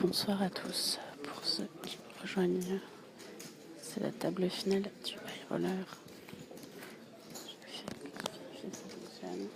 bonsoir à tous. Pour ceux qui me rejoignent, c'est la table finale du high roller. Je vais vérifier si ça fonctionne.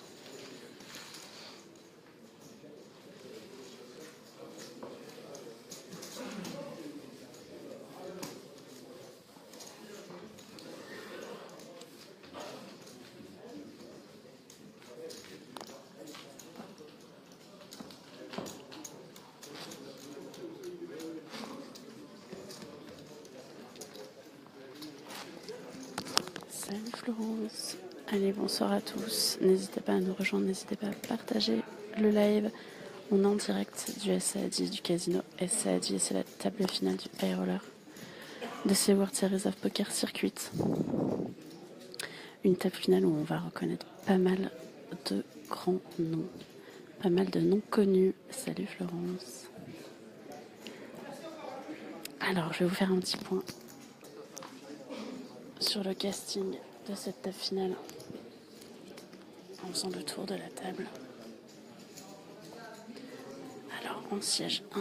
Salut Florence. Allez, bonsoir à tous. N'hésitez pas à nous rejoindre, n'hésitez pas à partager le live. On est en direct du SAD, du casino SAD, et c'est la table finale du high roller de ces World Series of Poker Circuit. Une table finale où on va reconnaître pas mal de grands noms, pas mal de noms connus. Salut Florence. Alors, je vais vous faire un petit point sur le casting de cette table finale en faisant le tour de la table. Alors, en siège 1,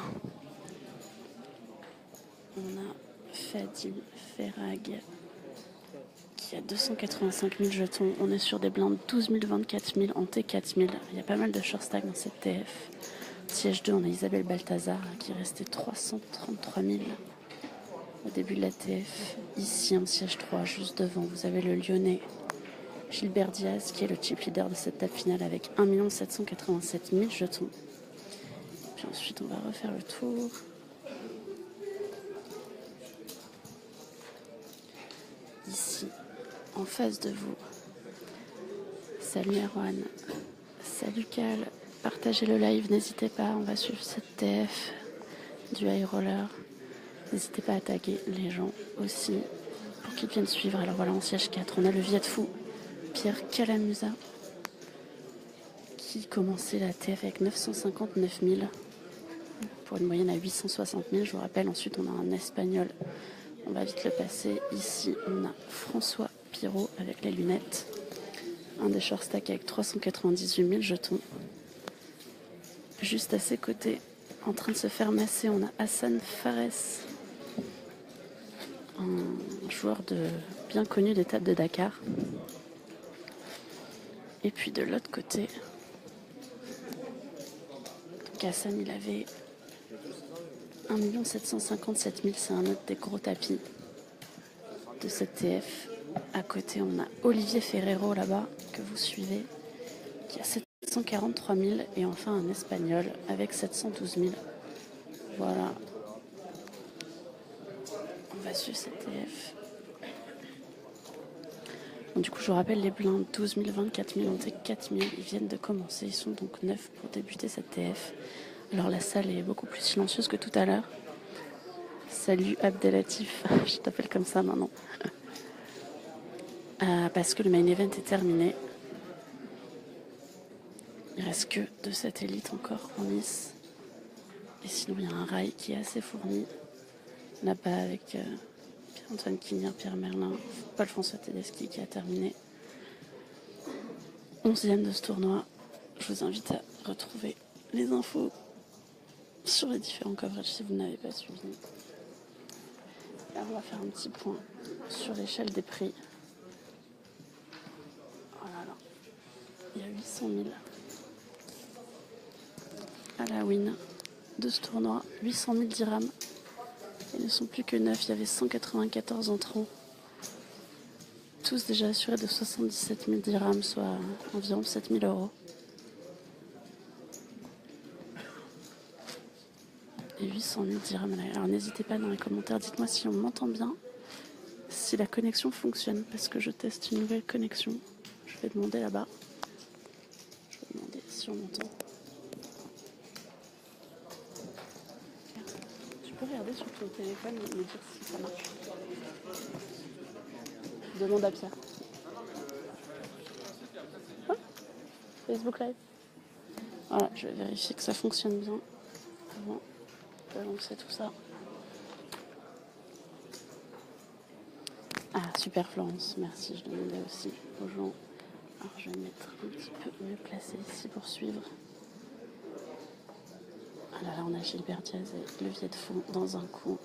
on a Fadim Ferrag qui a 285 000 jetons. On est sur des blindes 12 000, 24 000 en T4 000. Il y a pas mal de short stack dans cette TF. Siège 2, on a Isabelle Balthazar qui restait 333 000 au début de la TF. Ici, en siège 3, juste devant, vous avez le Lyonnais Gilbert Diaz qui est le chip leader de cette table finale avec 1 787 000 jetons. Puis ensuite, on va refaire le tour. Ici, en face de vous, salut Erwan, salut Cal, partagez le live, n'hésitez pas, on va suivre cette TF du high roller. N'hésitez pas à taguer les gens aussi pour qu'ils viennent suivre. Alors voilà, en siège 4, on a le Viet Fou, Pierre Calamusa, qui commençait la TF avec 959 000 pour une moyenne à 860 000. Je vous rappelle, ensuite on a un Espagnol, on va vite le passer. Ici, on a François Pirot avec les lunettes, un des short stack avec 398 000 jetons. Juste à ses côtés, en train de se faire masser, on a Hassan Fares, un joueur bien connu des tables de Dakar. Et puis de l'autre côté, donc Hassan, il avait 1 757 000, c'est un autre des gros tapis de cette TF. À côté, on a Olivier Ferrero là-bas, que vous suivez, qui a 743 000. Et enfin, un Espagnol avec 712 000. Voilà. On va suivre cette TF. Bon, du coup, je vous rappelle, les blindes 12 000, 24 000, on était 4 000. Ils viennent de commencer. Ils sont donc 9 pour débuter cette TF. Alors, la salle est beaucoup plus silencieuse que tout à l'heure. Salut Abdelatif, je t'appelle comme ça maintenant. Parce que le main event est terminé. Il ne reste que 2 satellites encore en lice. Et sinon, il y a un rail qui est assez fourni. Là-bas avec Pierre-Antoine Quinière, Pierre Merlin, Paul-François Tedeschi qui a terminé 11e de ce tournoi. Je vous invite à retrouver les infos sur les différents coverages si vous n'avez pas suivi. Là, on va faire un petit point sur l'échelle des prix. Oh là là, il y a 800 000 à la win de ce tournoi, 800 000 dirhams. Ils ne sont plus que 9, il y avait 194 entrants. Tous déjà assurés de 77 000 dirhams, soit environ 7 000 euros. Et 800 000 dirhams. Alors n'hésitez pas dans les commentaires, dites-moi si on m'entend bien, si la connexion fonctionne, parce que je teste une nouvelle connexion. Je vais demander là-bas. Je vais demander si on m'entend. Tu peux regarder sur ton téléphone et me dire si ça marche. Demande à Pierre. Oh, Facebook Live. Voilà, je vais vérifier que ça fonctionne bien avant de lancer tout ça. Ah, super Florence, merci, je demandais aussi aux gens. Alors je vais me mettre un petit peu mieux placé ici pour suivre. Là, on a Gilbert Diaz et Levier de Fou dans un coup.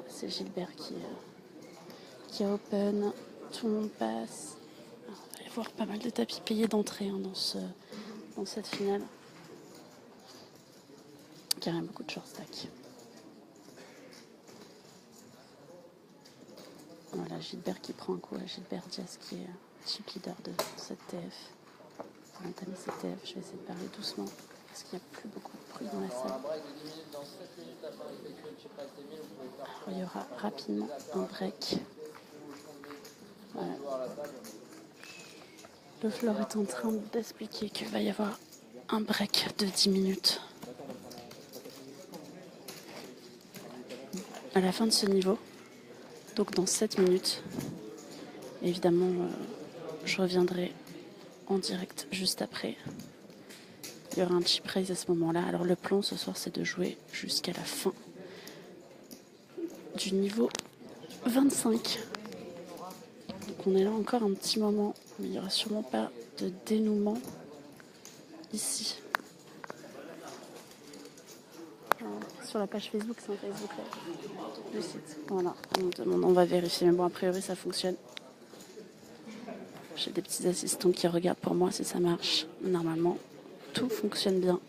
C'est Gilbert qui a open. Tout le monde passe. Alors, il va y avoir pas mal de tapis payés d'entrée dans cette finale. Car il y a beaucoup de short stack. Voilà, Gilbert qui prend un coup à Gilbert Diaz qui est chip leader de cette TF. Pour entamer cette TF, je vais essayer de parler doucement parce qu'il n'y a plus beaucoup de bruit dans la salle. Alors, il y aura rapidement un break. Voilà. Le floor est en train d'expliquer qu'il va y avoir un break de 10 minutes. À la fin de ce niveau, donc dans 7 minutes, évidemment, je reviendrai en direct juste après. Il y aura un chip raise à ce moment-là. Alors le plan ce soir, c'est de jouer jusqu'à la fin du niveau 25. Donc on est là encore un petit moment, mais il n'y aura sûrement pas de dénouement ici. Sur la page Facebook, c'est un Facebook Live. Le site. Voilà, on va vérifier, mais bon, a priori ça fonctionne. J'ai des petits assistants qui regardent pour moi si ça marche. Normalement, tout fonctionne bien.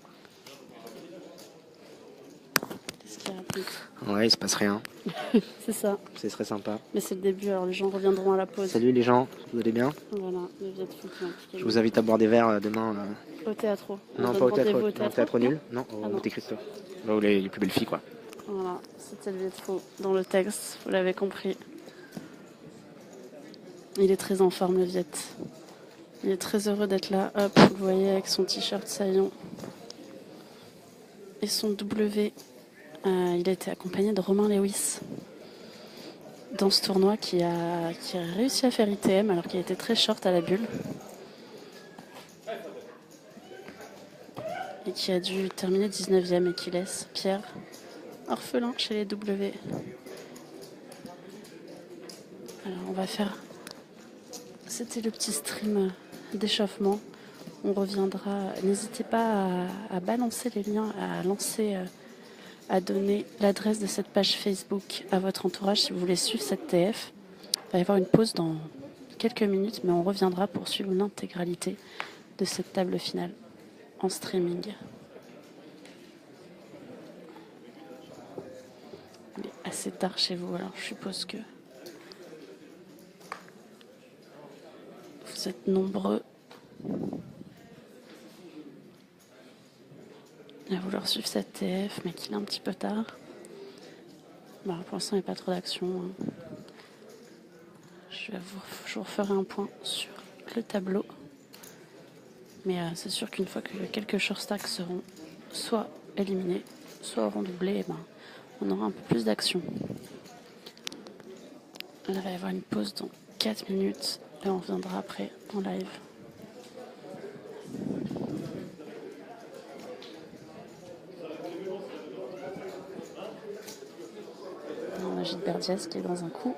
Qu'est-ce qu'il raconte ? Ouais, il se passe rien. C'est ça. Ce serait sympa. Mais c'est le début, alors les gens reviendront à la pause. Salut les gens, vous allez bien? Voilà, le Viet Fou qui est impliqué. Je vous invite à boire des verres demain. Au théâtre. Non, pas au théâtre. Non, théâtre nul. Non, au non. Monte Cristo. Là où les plus belles filles, quoi. Voilà, c'était le Viet Fou dans le texte, vous l'avez compris. Il est très en forme, le Viet. Il est très heureux d'être là. Hop, vous le voyez avec son t-shirt saillant et son W. Il a été accompagné de Romain Lewis dans ce tournoi qui a réussi à faire ITM alors qu'il était très short à la bulle. Et qui a dû terminer 19e et qui laisse Pierre orphelin chez les W. Alors on va faire... C'était le petit stream d'échauffement. On reviendra. N'hésitez pas à balancer les liens, à lancer, à donner l'adresse de cette page Facebook à votre entourage si vous voulez suivre cette TF. Il va y avoir une pause dans quelques minutes, mais on reviendra pour suivre l'intégralité de cette table finale en streaming. Il est assez tard chez vous, alors je suppose que vous êtes nombreux à vouloir suivre cette TF, mais qu'il est un petit peu tard. Bon, pour l'instant, il n'y a pas trop d'action. Je vous referai un point sur le tableau. Mais c'est sûr qu'une fois que quelques short stacks seront soit éliminés, soit auront doublé, on aura un peu plus d'action. Là, il va y avoir une pause dans 4 minutes et on reviendra après en live. On a Gilbert Diaz qui est dans un coup.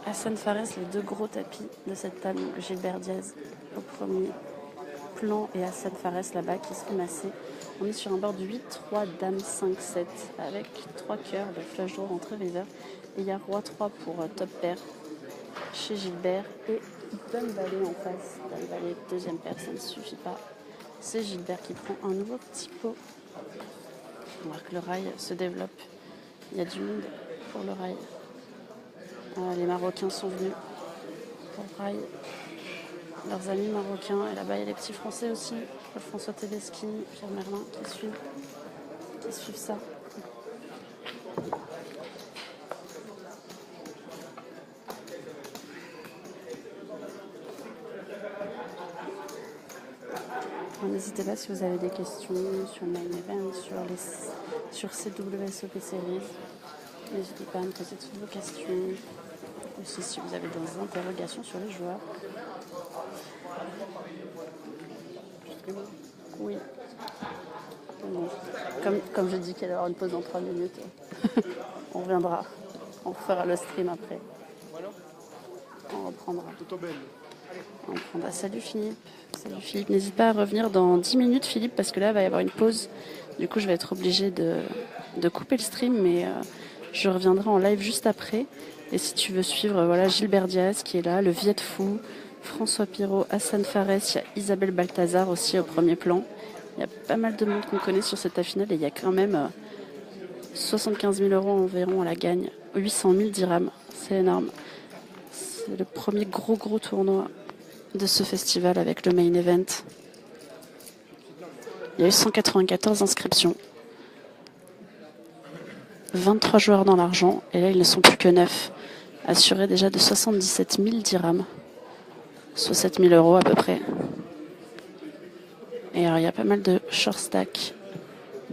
Hassan Fares, les deux gros tapis de cette table, Gilbert Diaz au premier plan et Hassan Fares là-bas qui se fait masser. On est sur un board 8-3, Dame 5-7 avec 3 cœurs de flush draw entre river. Et il y a Roi 3 pour top pair chez Gilbert et Donne Valet en face. Donne Valet, deuxième paire, ça ne suffit pas. C'est Gilbert qui prend un nouveau petit pot. On voit que le rail se développe. Il y a du monde pour le rail. Les Marocains sont venus pour le rail. Leurs amis marocains. Et là-bas, il y a les petits Français aussi. François Tedeschi, Pierre Merlin qui suivent ça. N'hésitez pas si vous avez des questions sur le main event, sur CWSOP Series. N'hésitez pas à me poser toutes vos questions. Aussi si vous avez des interrogations sur les joueurs. Oui. Bon. Comme je dis qu'il y aura une pause dans 3 minutes, on reviendra. On fera le stream après. On reprendra. On prendra. Salut Philippe. Salut Philippe. N'hésite pas à revenir dans 10 minutes, Philippe, parce que là, il va y avoir une pause. Du coup, je vais être obligée de couper le stream, mais je reviendrai en live juste après. Et si tu veux suivre, voilà, Gilbert Diaz qui est là, le Viet Fou, François Pirot, Hassan Fares, il y a Isabelle Balthazar aussi au premier plan. Il y a pas mal de monde qu'on connaît sur cette finale et il y a quand même 75 000 euros environ à la gagne, 800 000 dirhams, c'est énorme. C'est le premier gros tournoi de ce festival avec le main event. Il y a eu 194 inscriptions. 23 joueurs dans l'argent, et là ils ne sont plus que 9, assurés déjà de 77 000 dirhams, soit 7 000 euros à peu près. Et alors il y a pas mal de short stack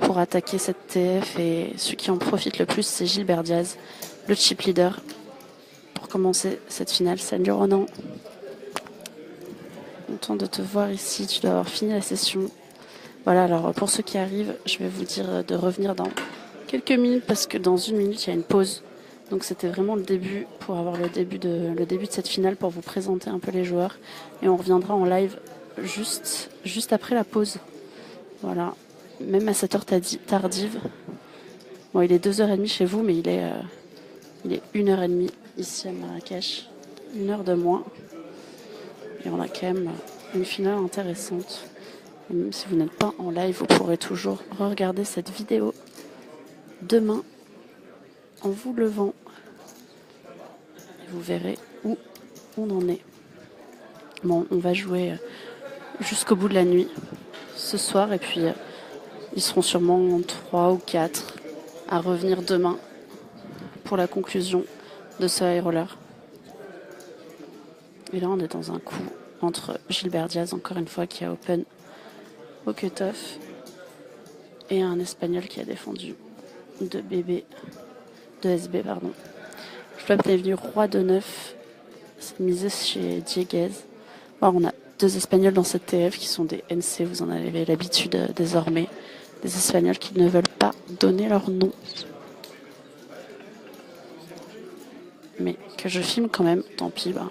pour attaquer cette TF, et celui qui en profite le plus c'est Gilbert Diaz, le chip leader, pour commencer cette finale. Salut Ronan, content de te voir ici, tu dois avoir fini la session. Voilà, alors pour ceux qui arrivent, je vais vous dire de revenir dans quelques minutes parce que dans 1 minute il y a une pause. Donc c'était vraiment le début pour avoir le début de cette finale, pour vous présenter un peu les joueurs, et on reviendra en live juste après la pause. Voilà, même à cette heure tardive. Bon, il est 2h30 chez vous, mais il est 1h30 ici à Marrakech, 1 heure de moins. Et on a quand même une finale intéressante. Et même si vous n'êtes pas en live, vous pourrez toujours regarder cette vidéo demain en vous levant. Et vous verrez où on en est. Bon, on va jouer jusqu'au bout de la nuit ce soir, et puis ils seront sûrement 3 ou 4 à revenir demain pour la conclusion de ce high roller. Et là on est dans un coup entre Gilbert Diaz, encore une fois, qui a open au cut-off, et un Espagnol qui a défendu de SB. Flop est venu roi de 9, c'est misé chez Dieguez. Alors, on a 2 Espagnols dans cette TF qui sont des NC, vous en avez l'habitude désormais. Des Espagnols qui ne veulent pas donner leur nom. Mais que je filme quand même, tant pis. Vous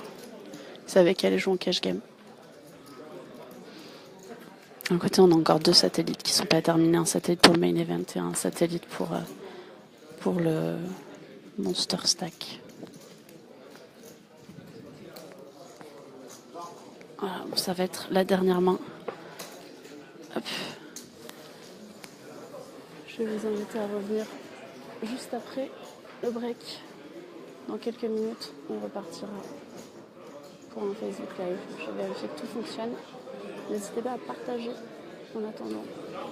savez qu'elle joue en cash game. D'un côté, on a encore 2 satellites qui ne sont pas terminés. Un satellite pour le main event et un satellite pour le Monster Stack. Voilà, bon, ça va être la dernière main. Hop. Je vais vous inviter à revenir juste après le break. Dans quelques minutes, on repartira pour un Facebook Live. Je vais vérifier que tout fonctionne. N'hésitez pas à partager en attendant.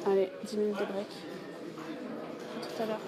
Allez, 10 minutes de break. À tout à l'heure.